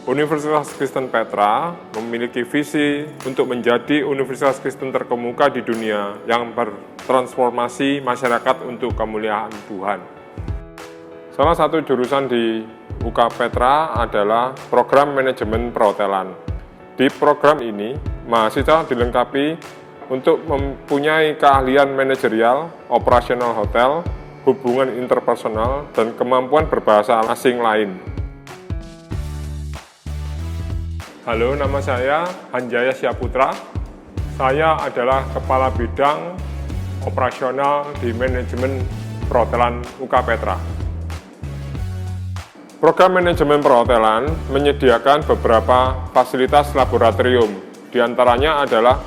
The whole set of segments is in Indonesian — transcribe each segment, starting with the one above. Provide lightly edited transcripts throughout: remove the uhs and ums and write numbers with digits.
Universitas Kristen Petra memiliki visi untuk menjadi universitas Kristen terkemuka di dunia yang bertransformasi masyarakat untuk kemuliaan Tuhan. Salah satu jurusan di UK Petra adalah program manajemen perhotelan. Di program ini, mahasiswa dilengkapi untuk mempunyai keahlian manajerial, operasional hotel, hubungan interpersonal, dan kemampuan berbahasa asing lain. Halo, nama saya Hanjaya Syaputra. Saya adalah Kepala Bidang Operasional di Manajemen Perhotelan UK Petra. Program manajemen perhotelan menyediakan beberapa fasilitas laboratorium. Di antaranya adalah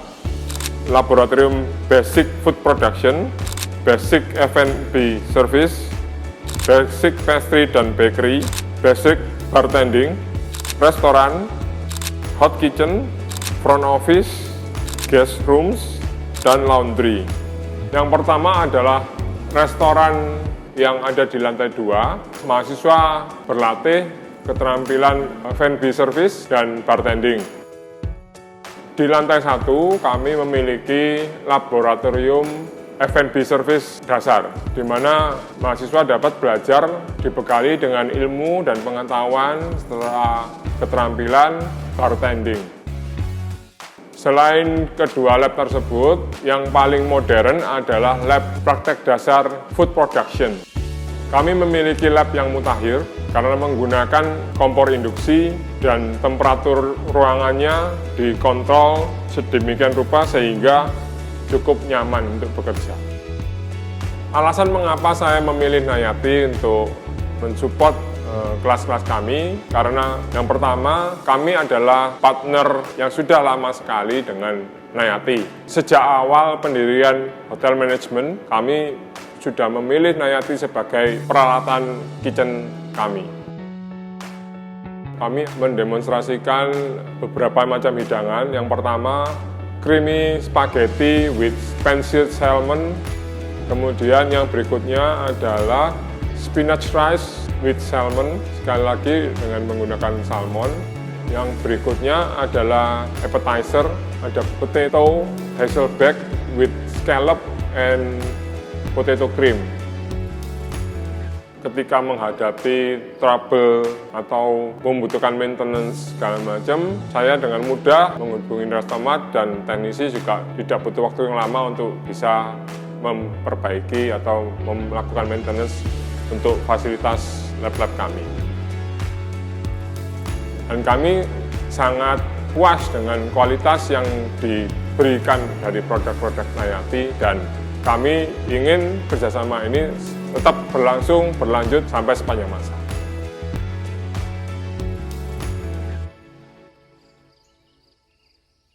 laboratorium Basic Food Production, Basic F&B Service, Basic Pastry dan Bakery, Basic Bartending, Restoran, Hot Kitchen, Front Office, Guest Rooms, dan Laundry. Yang pertama adalah restoran yang ada di lantai 2. Mahasiswa berlatih keterampilan F&B Service dan Bartending. Di lantai 1 kami memiliki laboratorium F&B Service dasar, di mana mahasiswa dapat belajar dibekali dengan ilmu dan pengetahuan setelah keterampilan bartending. Selain kedua lab tersebut, yang paling modern adalah lab praktek dasar food production. Kami memiliki lab yang mutakhir karena menggunakan kompor induksi dan temperatur ruangannya dikontrol sedemikian rupa sehingga cukup nyaman untuk bekerja. Alasan mengapa saya memilih Nayati untuk mensupport kelas-kelas kami, karena yang pertama, kami adalah partner yang sudah lama sekali dengan Nayati. Sejak awal pendirian hotel manajemen, kami sudah memilih Nayati sebagai peralatan kitchen kami. Kami mendemonstrasikan beberapa macam hidangan. Yang pertama, creamy spaghetti with pan-seared salmon. Kemudian yang berikutnya adalah spinach rice with salmon, sekali lagi dengan menggunakan salmon. Yang berikutnya adalah appetizer, ada potato hasselback with scallop and potato cream. Ketika menghadapi trouble atau membutuhkan maintenance segala macam, saya dengan mudah menghubungi Restomat dan teknisi juga tidak butuh waktu yang lama untuk bisa memperbaiki atau melakukan maintenance untuk fasilitas lab-lab kami. Dan kami sangat puas dengan kualitas yang diberikan dari produk-produk Nayati, dan kami ingin kerjasama ini tetap berlanjut sampai sepanjang masa.